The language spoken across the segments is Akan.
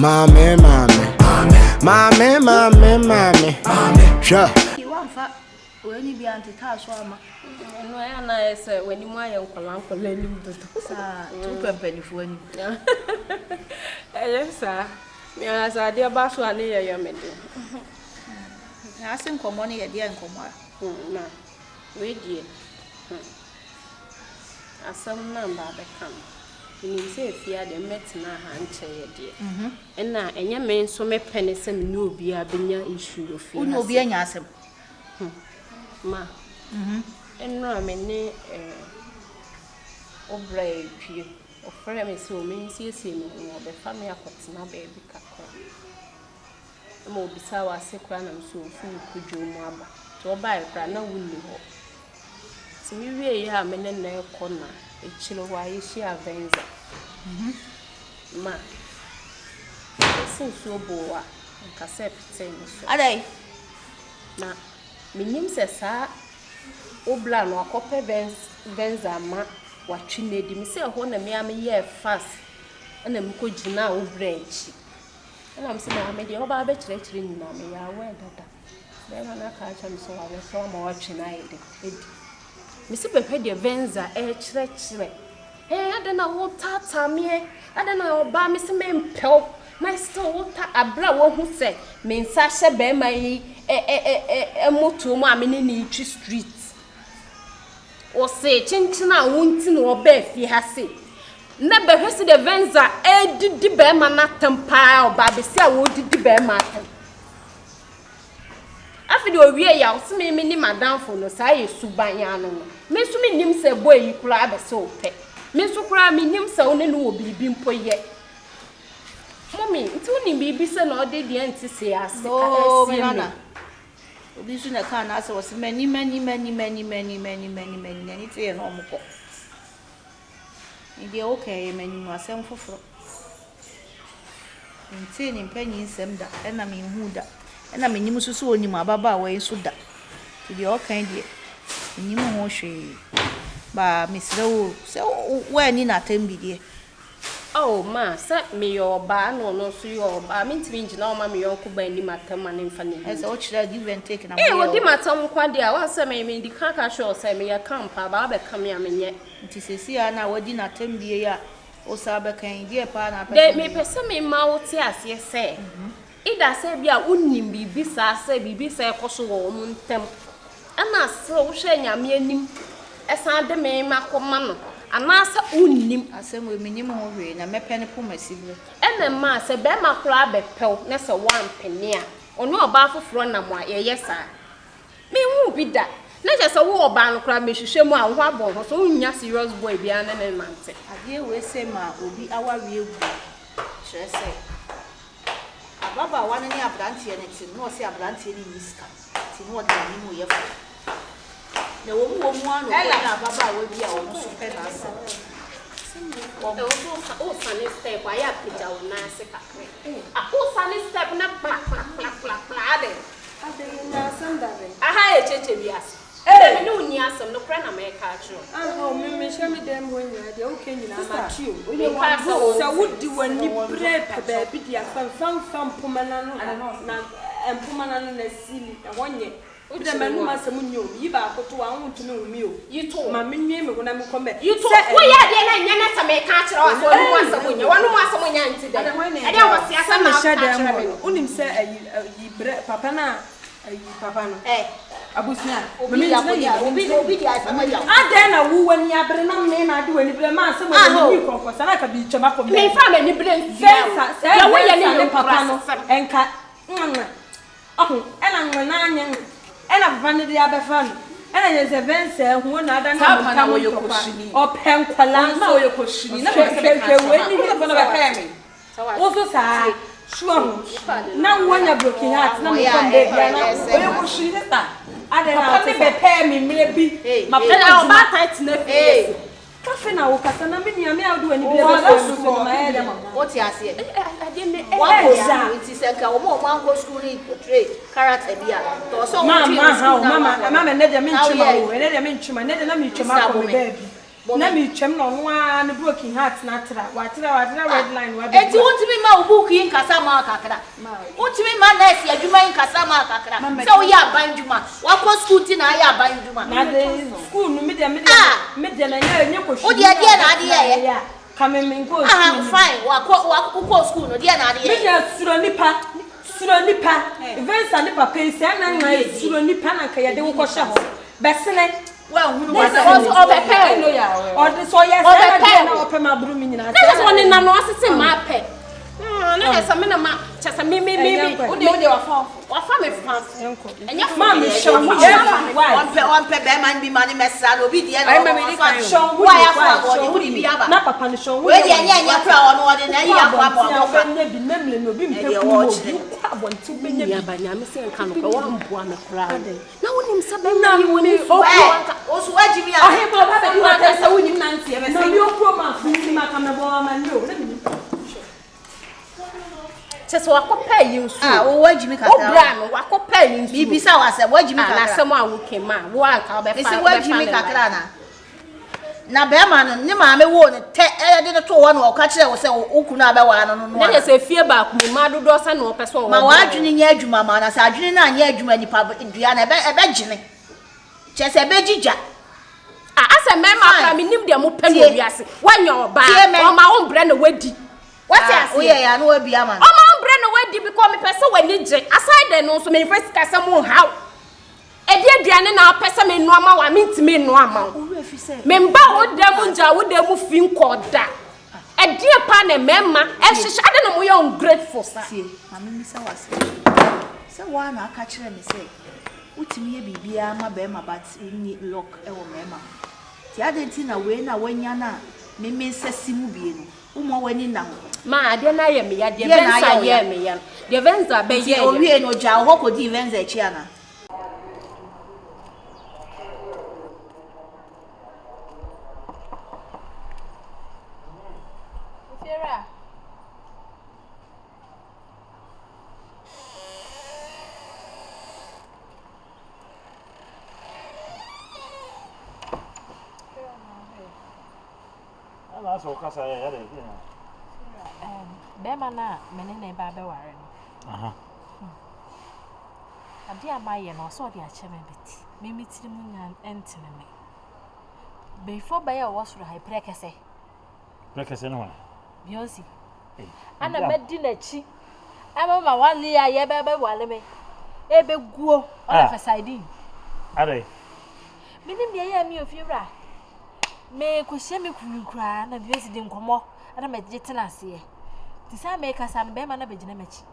Mommy. Sure. You want fat when you be anti task, Wama. No, I say when you my uncle learning to two penny for you. Yes, sir. Me as I dear Basu near your meeting. I think for money at the end, No, wait, dear. As some number become. You say if you had a met na hand chair, dear. And now, and your men so may penny some new be a binya issue of you. No be any answer. Ma. And no, I mean, O'Brien, or frame so means you see me or the family of my baby. The more bizarre was sick when I'm so full could you, Mabba. To buy a brand window. So you really have many nail corner. A chill why she a venza. Ma. It seems so boa and cassette things. Are they? Ma. My name says, sir. Oblan or copper venza ma. Watching lady, Miss Hona me am a year fast. And I'm good now, branch. And I'm saying, I made the oba bet in mammy. I wear that. Then I catch him so I will from watching I did. Miss Pepedia Venza, church. I don't know what tata me. I don't know about Miss Mempel. My store a blow who said, Mean Sasha bear my a motor mammy in each street. Or say, Chinchina won't know Beth, he has said. Never has the Venza, did the bear manatam pile, Babby, say, what did the bear matter? After the way out, me mini madame for no say, Subayano. Miss me nim say, boy, you grab a soap. Miss Ukra, me nim so only will be being po yet. Mommy, it's only baby son or did the auntie say, oh, Rihanna. This in a can answer was many, it's a normal. Indeed, okay, many myself for in penny sem that, and I mean who that. And I mean, you must so in my baba way so that. To the all kind yet. You know, she. But Miss Lowe, so when in a time be dear. Oh, ma, set me your bar, no, so your bar. I mean, to me, no, mammy, uncle, by any matter, man, and funny. As all should I give and take an hour. What did my tongue quadia? What's I mean, the caca show, say me a camp, Baba come here, and yet. It is a see, and I would dinner 10 beer, or Saber can, dear partner. They may pursue me mouth, yes, say. It does say, ya wouldn't be bisa, say, be bisa, possible moon temp. And I so shame ya me as I demand my command. And master unim, I say, with minimum rain, and my penny for my silver. And the master, Bema crab a pill, nessa 1 penny. Or no about for front of my yes, sir. Me won't be that. Let us a war ban crab, Mrs. Shema, one bone, so young serious boy beyond an month. I dear we say, ma, will be our real boy. Shall I say? Baba, one in your brandy and it's no say a brandy in this cup. It's not the new year. The woman, Baba will be almost penance. Oh, sunny step, I have to tell Nancy. Oh, sunny step, not black. I hired Chechias. I know Niasam, no friend of my culture. Oh, Mimmy, show me them when you're okay. So, would do when you break baby, some Pumanan and Pumanan silly, and 1 year. The man who must have you, you are to want to know you. You told my name when I'm coming. You told me, I didn't make catch or one who wants someone young today. I don't want to see some shadow. Only say a Papana, Papano, Abusna. I then who when you have been on name, I do any man, someone who confess, and I can be Chamaco. May family bring Papano and cat. Oh, and I'm young. And I've found the other fun. And there's a venture who another come with your cushion or pen palano, your cushion. Never when you have a penny. Also, sir, sure. Now, when you're broken hearts, no, I cushion is that. I don't know, prepare me, maybe. My pen, Cafe now, Cassandra, I'll do any what you say? I didn't know it is a more mango school portray character. Mamma, never mention my baby. na me twem no no a ne broken heart na tra wa red line wa enti wontimi ma book yin kasa ma kakra wontimi ma nurse adwuma yin kasa ma kakra se wo ya ban dwuma wa ko school ti na ya ban dwuma na de school no me de na nya ko o de na ade ya kame me go school fine wa ko school no de na ade me de suro nipa events and nipa pensi na na suro nipa na ka ye de wo ko hye ho besene wa hunu wa so obepe no ya o de so yes na ope ma buru mi nyina na so ni na no asese ma pe na esa me na ma chesa me o de wa fa me fa enya ma me show on pe be man bi man mesra no bi de na show wa ya fa go de bi aba na papa no show we de enya pra ono de na ya kwa mo fa na bi memle no bi mpe ku abonti benya bi aba nya me se nka no wa mboa me kura na wonim sa be na woni o so wajimi ya ahe ba ba bi wa ta sa wonim na ntie be se no yo pro ma fu si ma ka me bo ma ndo na bi so wakopa yi nsu o wajimi kakra o bra no wakopa yi nsu bibisa wase wajimi kakra na asem a wokema wo anka obefa ese wajimi kakra na be ma no ne ma me wo ne te de ne to wo no o ka kire wo se okunu abewa no no na se fie ba ku ma dodo sa no opeso wo ma wa adwene nya adwuma ma na sa adwene na anya adwuma nipa dua na ebe gine che se be jija ase mema pra me nim de mo pa no wiase wanya oba o ma wo mbre na wadi wati ase o ye ya no abi ama o ma mbre na wadi because me pese wani je aside no so me first kasa mo how edi aduane na pese me no ama wa me ntime no ama me mba wo dem nja wo dem fi nkoda edi pa na mema e hihye ade no mo ye ungrateful sa ma me misa wase se wa na aka kire me se utimi ye bibia ma be ma but ni lock e wo mema ti ade ti na we na wanya na me nsasi mu bie no umo wani na ho ma ade na ye me ya de venza ye me ya de venza be ye o wie no ja ho ko di venza e chi ana Fiera na so kasa ya de bema na menene ba be ware no aha ade amaye no so de ache me beti me mitiri mu nya entene me before ba ya wasuru ha prekese no bionsi ana medi na chi ama ma wale ya ye be wale me ebe guo on fasaidi are minim de ya mi ofiewra me kwhye me kunkura na bionsi de nkomo ana meje tena ase ti sa me kasa no be ma na begina machi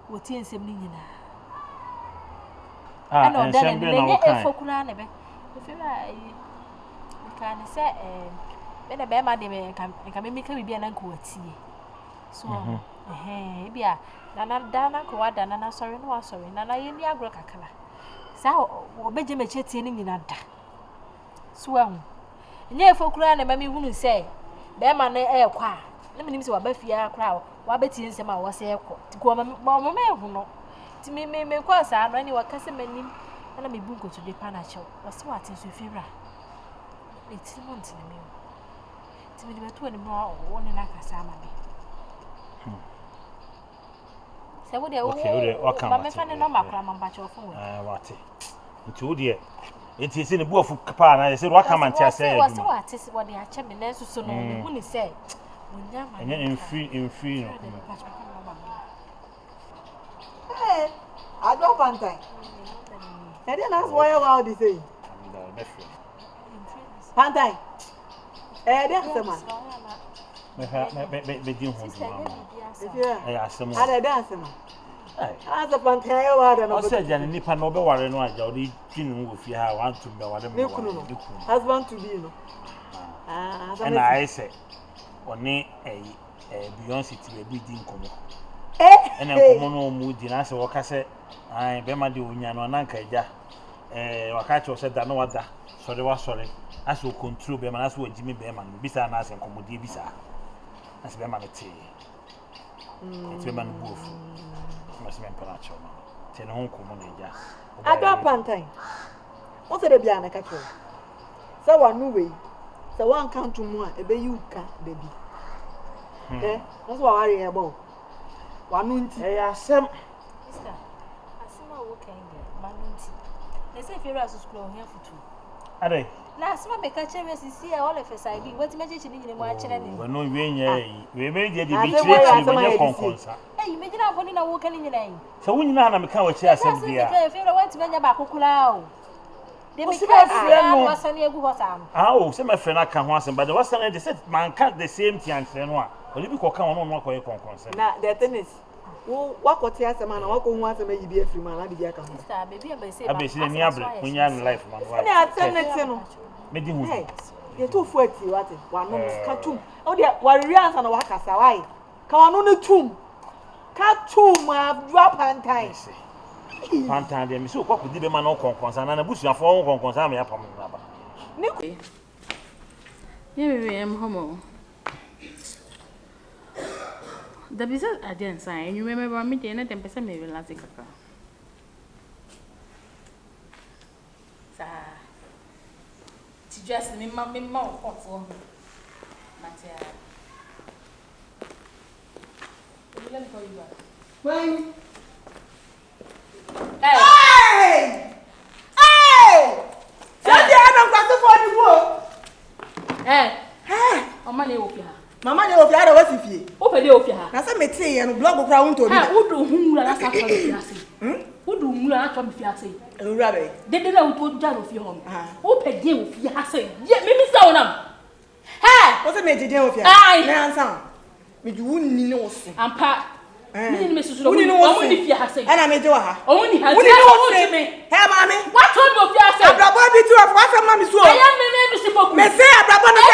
woti ensem ni nyina ana ensem be na wo kan efokura na be ofiewra kan se be na be ma de me kan me ka bibia na nko watie so bia na dana ko wada na sorry no sorry na ye ni agro kakala sa obeje meche tie ni nyina da so ahu nye efokura na mami hunu se be ma na kwa na menim se wabafia kra wabetie nsem a wose ekọ tiko mama ehu no ti me kwa sa no ani wakase manim na me bu nkoto de pa na chew wose wate so fiwra eti month na me ti me de beto ni mo woni na kasa ma me se wo de wo mama fa ne no makra mamba chew fun we wate nti wo de enti se ne buafu kapa na se waka man tia se ya wose wate se wo de ache me na susu no hu ni se enye in free no hey I don't want time and then that's why I want to say Pantai dey asema me din ho asema ada dey asema asa pantai wa da no o se jani nipa no be ware no aja o di twinu wo fi ha want to be ware me husband to be no and I say oni Beyonce ti be di nkomo ene nkomo no mu di na se wo ka se ai be ma de onya no na nka eja waka che o se da no wada sorry wa sorry aso control be ma na so wajimi be ma no bisa na se nkomo di bisa as be ma no ti be ma no bofu ma se me mpana che no te no nkomo na eja ada pantai o se de bia na ka che so wa nu we So one count to more, a baby you can, baby. Eh, that's what I worry about. One month. Hey, some. Sister, I see my work manunti. They say if you are to school here for 2. Are they? Last month, make a change see all of us. I did what imagine in my channel. We're no we made the conconsa. Hey, imagine I'm putting a walk in your name. So when you know how to come with chairs and beer. If you want to bend back, they What's make the a friend of good. Oh, some of friend I can once, but the was they said, man can't the same thing and say no. But if you come on, what you conconsa. Now, the thing is, what could you ask a man? I walk on once and maybe be a free man. I'll be there. Maybe I'll be seeing your break when you're in life, man. I tell it. Hey, you're too forty, what? One cartoon. Oh, dear, warriors and a waka, why? Come on the tomb. Cartoon, my drop and time. Pantan, they so what could the man on conconsa and a bush of 4 conconsa me upon Nick. Yeah, I'm homo. The business I didn't sign. You remember me, and 10% maybe last week. Just me, mammy, more hot for me. Let me call you back. When? Hey! Hey! That's the end of the world. Hey! Hey! I'm money over here. Mamma, you have what if you open the over here. That's a mete and blog around to me. Who do whom last after who do Mula from Fiasse? Rabbi, they did not put Jan of your home. Open deal with Fiasse. Yet, maybe so now. Hey! What's a major deal with you? I answer. But you wouldn't know. And Pat. Mrs. Only know if you have said, and I may do her. Only has me. Hey, mammy, what told you? I'm about to do a father, mammy. So I am the name of Simon. May say, I'm about to do a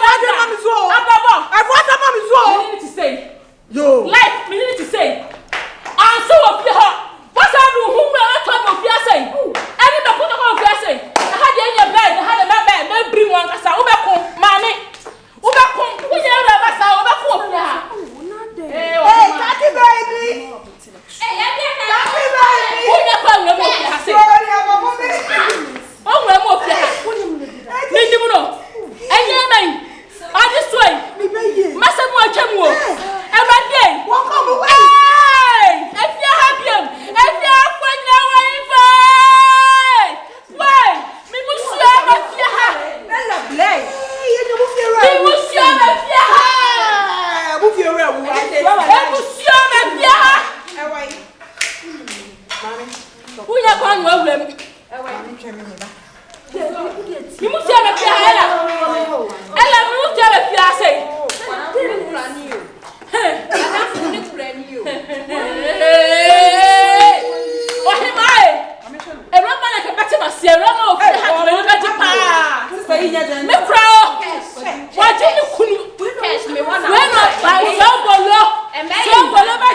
father, mammy. So I'm father, mammy. So I need to say, yo, life, we need to say, I'm so of your heart. What's I do? Whom I told you? You are saying, I need to put on your say. I had your bed, I had a man, no bring one. I said, Ubacom, mammy. Ubacom, we never have a Ubacom. Hey, Tati baby! Hey, Tati baby! Who the fuck are you? Oh, I'm up here. Need you know? And yeah, man, I just wait. Master, my chemo. And my day. Walk over. Hey! If you're happy, if you're fun, you're waiting. Why? Me must share my fear. Bella Blay. You must share my fear. Me must share my fear. Move your way. Who you going well with? You must have a fear. Ella, you must have a fear. Say, what am I? A woman like a better Sierra of the crowd. Why did you catch me one? When I saw Bolo and so Bolo by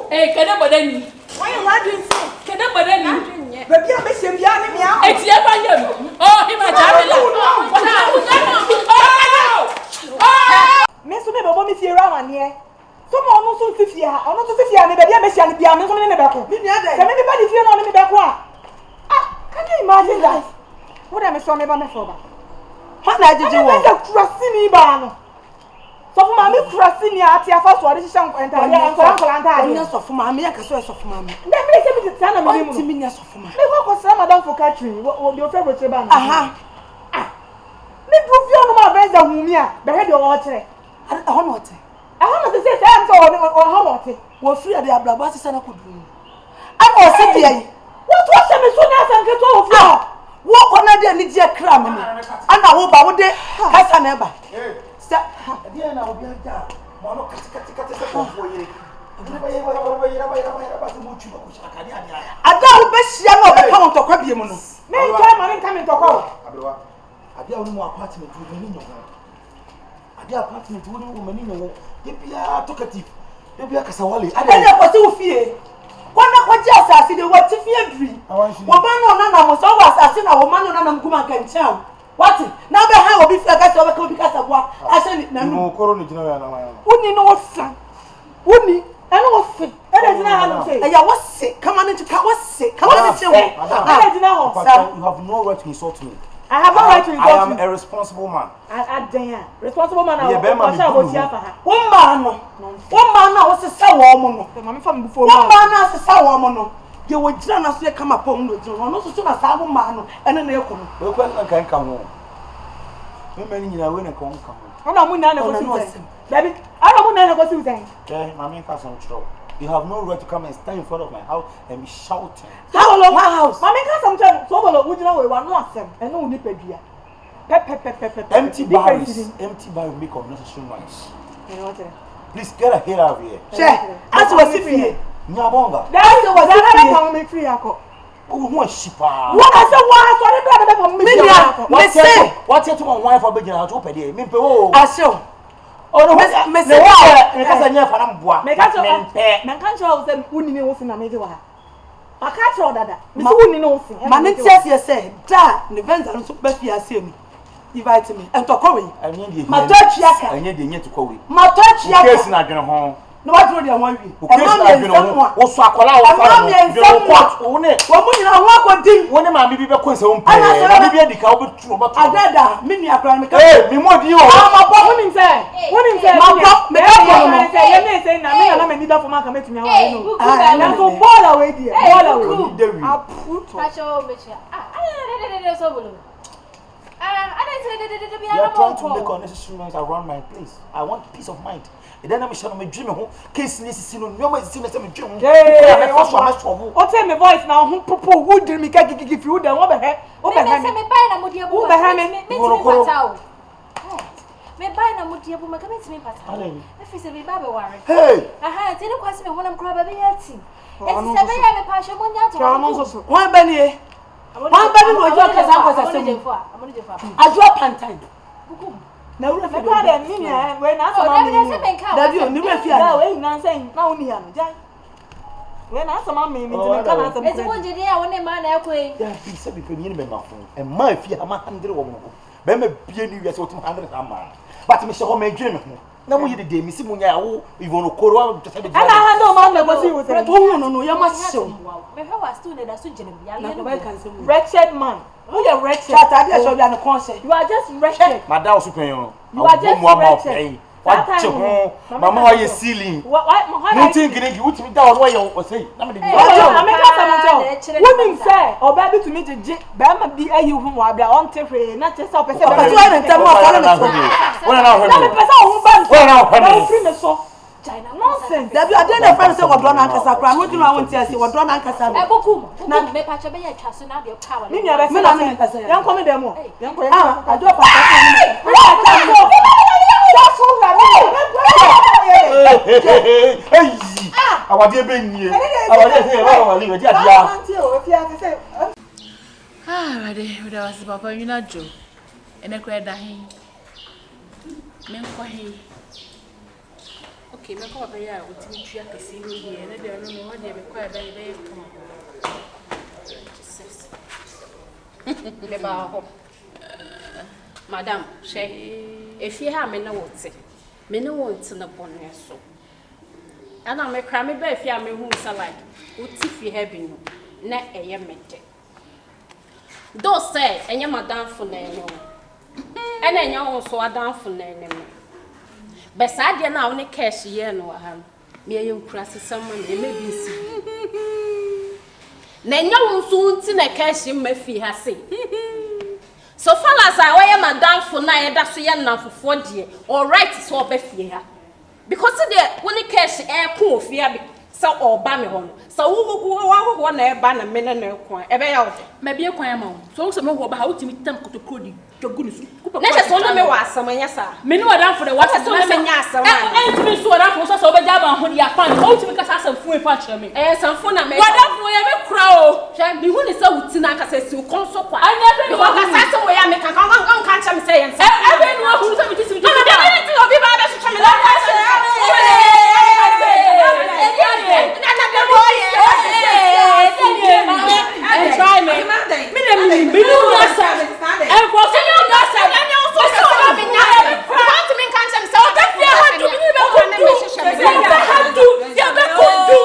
hey, can I bother me? Why are you doing so? Can I bother me? But you miss him, it's your fire. Oh, he might have it. Miss Baby, if you're around here, someone also 50 years, or not 50 years, maybe I miss you and be a man in the back. Anybody if you're not in the back. Ah, can you imagine that? What am I so never met for? How did you want to trust me, Bano? So for mammy, trusting me at your first one, this is and yes, of mammy, I can say of mammy. Then make me the time of minutes of mammy. What was some madam for catching? What will your favorite ban? Aha. Me prove you on my best of Mumia, the head of water. I don't know. I want to say, I'm so or how about it? We're free at the Ablabas and I could do. I was saying, what was the soon as I get off now? Walk on a day, Lydia Cram, and I hope I would have a never. Again, I will be a dad. Mano, I don't best young of the count of Cabiamono. May time coming to call. I don't know apartment with me. I did apartment with woman in your talkative. You'll be a Casawali. I never do fear. One of what just I see the what if you dream. Woman on Nana was always asking a woman on Nana Guma can tell. What? Now the hell will be flat because of what I said. No, Corona General. Wouldn't you know what, son? Wouldn't he? I know what. What's it? Come on into what's it? Come on into you have no right to insult me. I have no right to insult you. I am a responsible man. Responsible man. One man was a sour woman. One man was a sour woman. You would just come upon the journal, not so as a woman, and an aircon. Well, can come home. Women in a winner come home. I don't know. Baby, I don't know what you think. Okay, my cousin trouble. You have no right to come and stand in front of my house and be shouting. How long my house? My cousin, so would you know we want nothing and no nippedia. Empty barrels make unnecessary noise. Please get a head out of here. Check. As was if here. Nyabonga. That's what I make free. Who was shipa? What I said, what's it to my wife for being out to pay? Mimpo. I saw. Oh, no, Miss Never for them. Make us man can't show them who knows in a major. I can't show that. Miss Wooden knows. Man, says you say, that the events are so best you see me. Invite me and talk away. I need my touch yaka. I need to call me. My touch yaka is not going home. No, I told you I want you. What's a call out? I'm on it. What would you walk with him? When I'm maybe a question, I be the cow with true, but I read that. Mini, I can't make me more you. I'm a woman say, women say, let me say, I'm a leader for my committee. I'm so ball away, dear. Ball away. I'll put you are trying to make unnecessary noise around my place. I want peace of mind. And then I'm showing my dream. Case this is no more. It's in the same dream. What time my voice now? Who would me give you the over here? Over here. Who behind me? Me buy na mudia bu maka metimi pata. Efi se be ba be ware. Hey. Aha, ti ne kwase me honam kra ba be yati. Eti se be ya me pa hwe monya to. Ka no so. Wan ba ni. Wan ba ni no jo kasa kwasa se mu. Ajo pantan. Bukum. Na wura fe. Ka de ni ne we na so ma mi. Da bi o ni we fi a. Da we na say na oni ya no. Jai. We na so ma mi mi ti ka na so. Eti wo jide ya woni ma na ekwe. Ya bi se bi pe ni be ma fun. E ma fi ha ma 100 wo mo. Be ma bie ni wi se otum 100 ama. But me show me dream ho. Na mo yede de mi si mo nya wo even okoro to say be. Ana ha no ma na go si wo say. No ya ma show. Me hwe wa stu ne da so jene bi ya le. Wretched man. Who you wretched? Chat I show you an concert. You are just wretched. Madam so pen yo. You are just wretched. What ho? Mama why you ceiling? What think gidi you timi da wo you say. Na me dey. I make us am tell. Women say o ba bi to me je ba ma bi ayi hu wa bia on te hwe na che say o pese ba so na ntem mo follow me so. Wona na hwe. Na me pese o hu ba. Wona na hwe. Na free me so. China nonsense. That I didn't friend say what do na nkasa kra. No do na won say what do na nkasa. E bokum. Na me pa che be ya twa so na de power. Me nya be say na me nkasa. Yan come dem o. Yan ko yan. I do pa. Hey, awade be nie. Awade say ba wali we dia dia. Ready, we was papa you na jo. Ene kwa da hin. Me kwa hin. Okay, me kwa papa ya otimi twa kesi ni ye. Ene de no mo de me kwa da be to. Me ba ho. Madam, she efie ha me na wote. Me no want na bonne so. Ana me kra me ba efie a me hu sa like uti fi ha bi no na eye mede. Do say enye madam fo na enye. Ena enye ho so adam fo na enye me. Be sa de na woni cash ye no ha. Me eye nkura sesam na me bi si. Na enye ho so unti na cash me fi ha se. So far as I wear madam for na eda so ye nanfofo de all right so obefie ha because the when cash e ko ofia bi so oba me ho no so wo na e ba na me na ko e be ya wo Ma bi kwan ma wo so so me ho ba ha utimi tam kotokro di jogu ni su na se so no me wa asamanya sa me no wadan for the what so me nya asama entimi so wadan for so be ja ba ho dia fan o utimi kasa asam fu e fa kire me sanfo na me wadan for ye me kura o sha bi hu ni sa utina kasa si kon so kwa anya be no kasa se wo ya me kan cha me say yen sa be no hu so me tisi no be ti obi ba be so cha me la try me. Me no asa. E ko se no asa. Anya so so na me nya. Want me kan cha me say o da fi ha do me be ko do. Ya be ko do.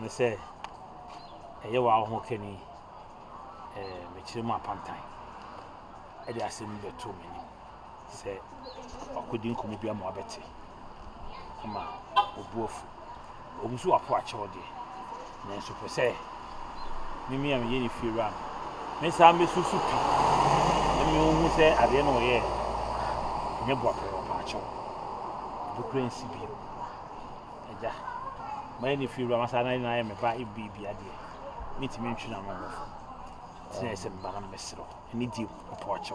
Say, a year while Hokeni, Michima Pantai. I just send the 2 minutes. Say, I couldn't come up with more betty. Come on, both. Almost a poor child. Then super say, Mimi, I'm yen if you run. Miss Amy Susupi. And you only say, I don't know, yeah. Never a patcho. The Green CB. Many few Ramasana and I am a baby idea. Meet to mention a moment. There's a Madame Messero, and need you a porch.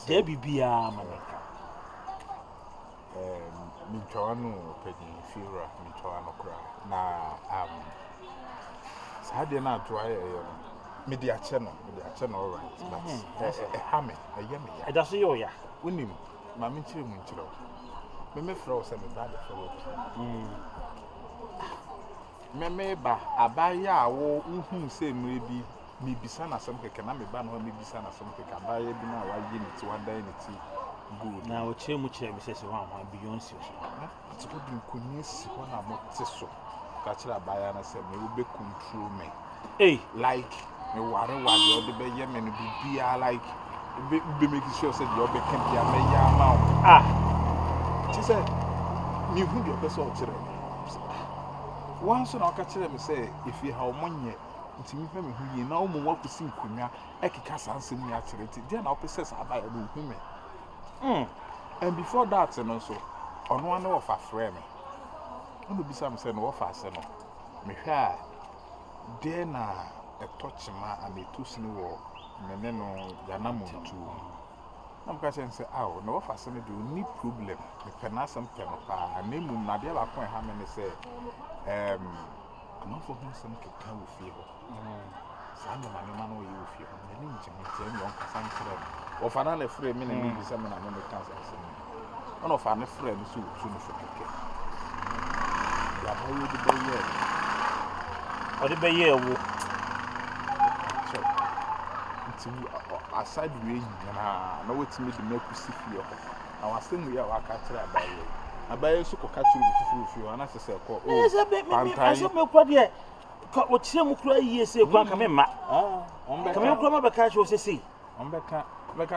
There be a mamma. Mintoano, Penny, Fira, Mintoano cry. Now, I did not try media channel, all right. But a hammer, a yummy. I don't see you, yeah. Winning, Mammy Chimintro. Meme frozen and bad for Memeba, Abaya, who say maybe son or something can I be banned or maybe son or something. Abaya be now, I give it to one day in it. Good. Now, Chimuch, Mrs. One, beyond you. It's good in Kunis, one of what so. Catch a buyer and said, may be control me. Hey, like, no water, what the baby and be like, be making sure that you're becoming a mayor mount. Ah, she said, you who your person. Once I catch them say, if you have money, it's me who you know more to see Kunya, Ekicas answer me actually, then I'll possess a buy a new woman. And before that, and also, on one of a frame, I will be some saying off as no. Me hair, then a touch ma and a 2 snow, Meneno, Yanamu too. I'm going to say, oh, no, for some do need problem. The Penasam Penapa, and name Nadia Point, how many say, ama for him some can with fear. Some of my man will you fear. And then you tell me on some friend. Or for another friend, meaning some and I'm cancer. One of our friends who soon for the Or the bay year. Aside we know what to make the milk see fear. I was saying we are a catcher about you. I buy a super catcher with you, and as I said, yes, I said, milk, what yet? What Sam cry years say, one come in, come in from a catch was a sea. On back,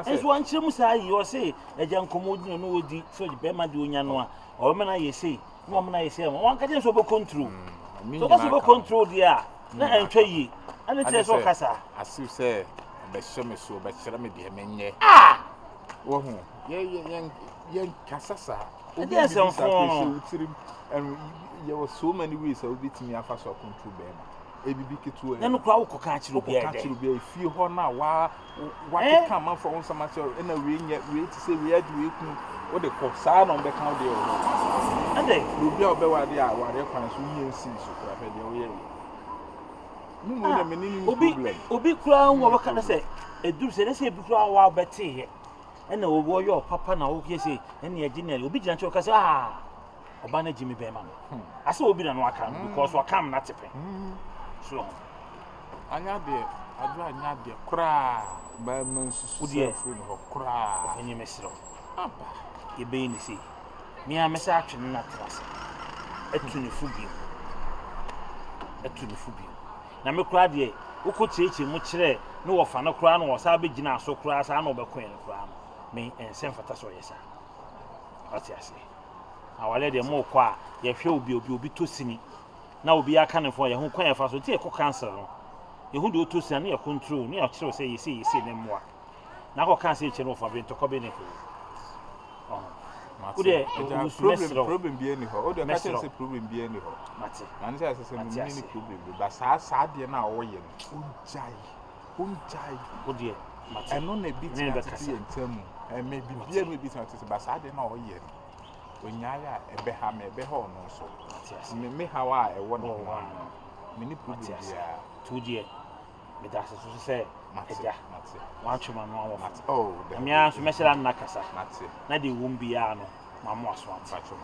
as one Sam say, you say, a young commodity, no, so the Bema doing Yanua, or man, I say, woman, I say, one can just over control. So what's about control, dear? Let him tell you, and it says, as you say, but show me so, but show me the men. Oh, young Cassasa. There's some form, and there were so many ways I will beat me after so control them. ABB then crowd could catch you, be a few honor. Why come out for some material in a ring yet? We to say we had to what they call sign on the county. And they will be out there while they are we see Obi crown, what can I say? A do say, let's say, crown while Betty. And the warrior papa now, you say, and the dinner will be gentle because Obana Jimmy Beman. I saw Obi and Wakam because Wakam not to pay. So, I not there, I do not there, cry, by months, would you cry, and you miss it all. You be in the sea. Me, I miss action not trust. A tunifubio. A tunifubio. Now, me cried ye, who could say to much no of an crown or Sabina so crass, I know the queen crown. Me and send for Tasso, yes, sir. What I say. Our lady more qua, your show will be too sinny. Now be a cannon for your home choir for so take a cancer. You who do to send near control, near children say you see them more. Now I can't say channel for being to Cobbin. Oh, problem be anyhow. Oh, the question say problem be anyhow. Matty, and says a problem, but sad now, Unjai, oh dear, and on a bit in term, and maybe be a bit but sad now, yet. When Yaya a beham a behorn also, me how I 1 or 1 many problems 2 dear. But that's to say, Matty, one man, oh, the man to mess around Nakasa, Matty, Nadie won't be ano, Mamma Swamp, Patrol,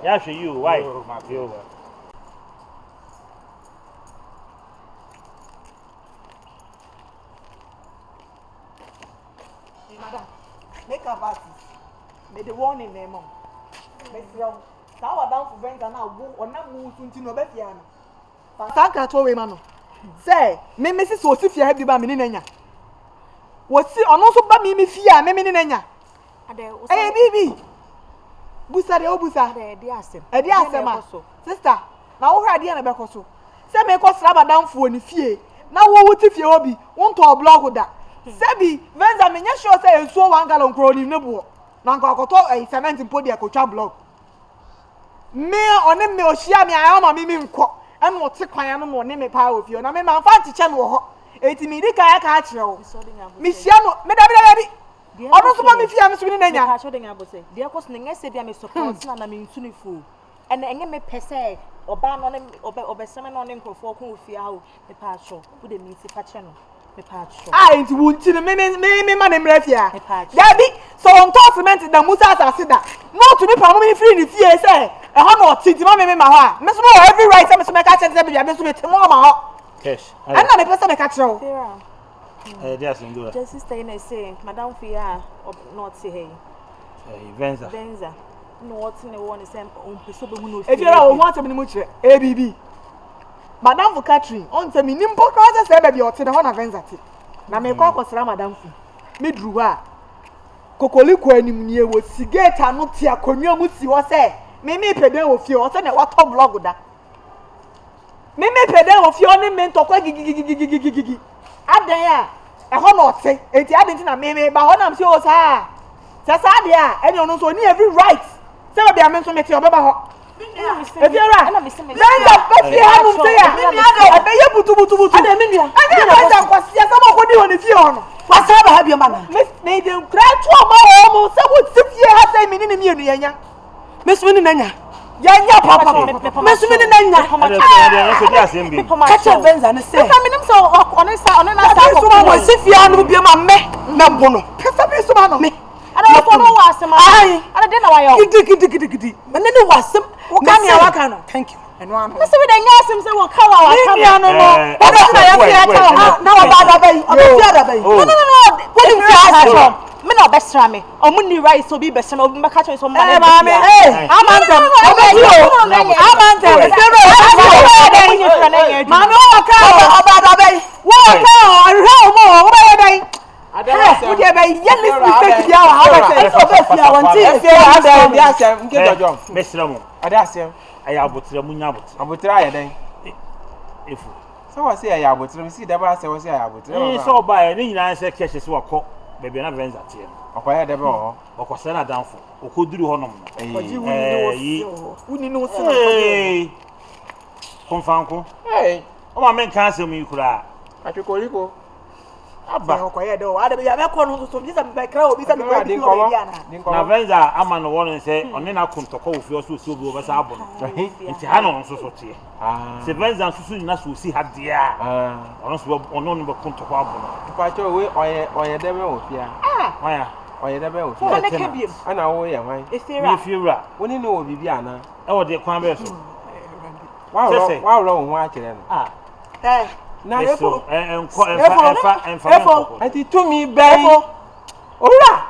yeah, you, why? Madam, make up artist. May the warning name on. Miss Young, now I down for friends and now go or not move to Nobefiano. Sanka told Mano. Say, me Mrs. Osifia have you by Minina. What's it on also by me, fear, me Minina? Hey, baby. Busa de Obusa, a dear sister. Now, her dear Becoso. Say, me cost rubber down for any fear. Now, what if you be want to block with that? Sebi, venza me nya sure say so 1 gallon crowd in nebo. Na nka akoto cement podi akotwa block. Me one me ohia me ayama me nko. E mo te kwan no ne me pa ofio. Na me man fa tiche no ho. Eti me di ka ka akire wo. Me hia no, me da bi. Ono so ba me fia me so ni nanya. Ka sho de nya bose. De ekos ne ngese bia me support na me ntuni fu. And enye me pese oba no ne obeseme no ne nkrofo ko ofia ho. Me pa sho. Wo de me ti fa che no. Ah, it's wunti me man emrefia. Dabi, so on top cement da Musa asida. No to me pa me free ni fie say. E ho no titi ma me ma ho a. Me so no every right say me so me ka che say bia me so me timo ma ho. Yes. And na me pese me ka che o. There's some good. Just stay in say, Madam Fia not say hey. Venza. No what's in the one is on so be hu no. If you are want to be mu kire ABB. Madam for Catherine, on to me nimpo cross say baby o te de ho na Venzati. Na me kwa kwasra madam fu. Me dru ha. Kokoliko anim nie wo sigeta no ti akonwa mu si wo say. Me peden wo fie o say na wato blog da. Me peden wo fie o ne me ntokwa gigigigigigigi. Adan ya e ho na o te. Enti adan ti na me ba ho na mse o sa. Sa de a eni ono so ni every right. Say baby am so me ti obeba ho. Efiera. Venza pefi hanu se ya. Abeye butu. Ada menua. Ada venza kwasi asama kodi woni fie ho no. Wasaba ha bioma na. Me de nkra tu o ma o mo se wo tifie ha sai mini ni mienu yanya. Mesu ni nanya. Yanya papa. Mesu ni nanya. Kacha venza ne se. Papa minim so ono na sa ko. So mo sifie hanu bioma me na bono. Pesa bi so ma no me. Ada ko no wasem. Ai. Ada de na wa yo. Gidi. Menene wasem. Kami awaka no. Thank you. Eno ano. Mese we dey nyasem se wo kawa wa kama. Ni ano no. Odo na ya fi ata. Na wa ba bai. Odo fi ada bai. No. What do you say? Me na obesra me. Omu ni rice obi besra obi meka cho so mba na. Mama. Amantem. Amantem. Mama o ka oba bai. Wo ka o mo o ba bai. Wo dey bai yellis mistake ya wa ha ba so be fi awon ti e ada dia asem nke jojo. Mesra mo. Ada asem. Aya abotire munya abotire. Abotire aye den. Efu. So what say aya abotire mi si da ba say what say aya abotire. So ba e ni nyina se keshe se wakọ bebe na venza tie. Okoya de be ho. Okosa na danfo. Okoduru honom no. Uni no si. Konfanko. Hey. O ma men kan asem yi kura. Atwekoliko. Aba. Okoya de o ada be ya be ko no so bi se be kra obi se be ko bi o be ya na. Na venza ama no won se oni na kontoko ofi oso si obi obesa abo no. Nti ha no nso so tie. Se venza nso nyina so si ha de a. Ono so ono no be kontoko abo no. Pa cho we oye de be ofia. Oya. Oye de be ofia. Ko na ke biem. Ana wo ye hwan. Efiura. Woni no obi bi ana. E wo de kwan be so. Wa ro ho akere no. Na efo enfa anti tumi ben ora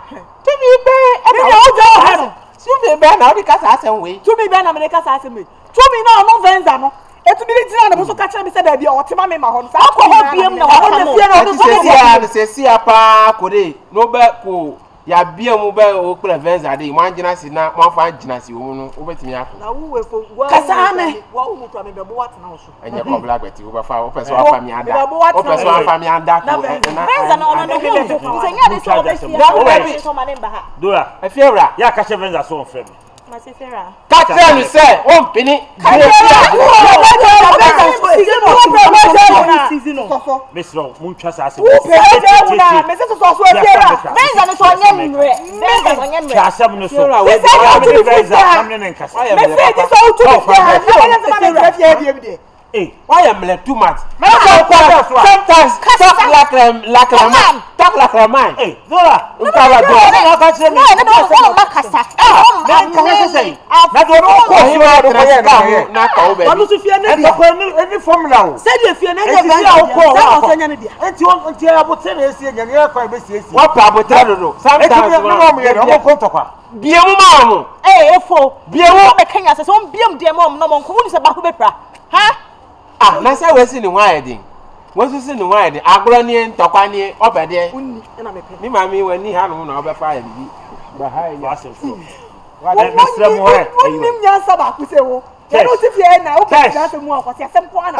tumi ben e na o jo ha no tumi ben na o di kasa asem we tumi ben na me kasa asem we tumi na no venza no etu bi tina na bo so ka kire me se da bia o tema me ma ho no sa ko ho biem na wa no fie na o so se si apa kore no be ko ya bia mu be o kure venza de mo angina si na mo afa angina si wo no wo betimi akọ na wo we fo kasa me wo wo to me be bo wat na so enye ko black beti wo ba fa wo person afa mi anda wo person afa mi anda ko venza na ono no ko nsenya de so be fie so ma ne mba ha Dora efiera ya ka che venza so on frame ma se fera ka tell me say o pini Mesro muntwa sa ase me se so efiera venza no so nya nre venza no nya nre ka asem no so venza amne ne nkasa me se di so utu efiera na se ma me efiera bi de why am like too much sometimes talk like a man Dora ukala Dora ka che me no makasa na do no ko hiwa do ko ye na ka obe onu su fie na dia ko ni formula o se dia fie na dia venza se nya ne dia enti abote na esi nya ne ko be si esi wa pa abote do sometimes mo ye do ko ntokwa bie mu ma mu efo bie mu be kanya se so biem de mo no mo nko woni se ba ko be pra ha na say we si ni wan edin we si ni wan edin agro ni ntokwa ni obede unni na me pe ni ma mi we ni ha no na obefa ya bibi ba ha ya so wa de mesra mo he unni nya sa ba ku se wo ya no ti fie na o pe ja se mu akwasi asem ko ana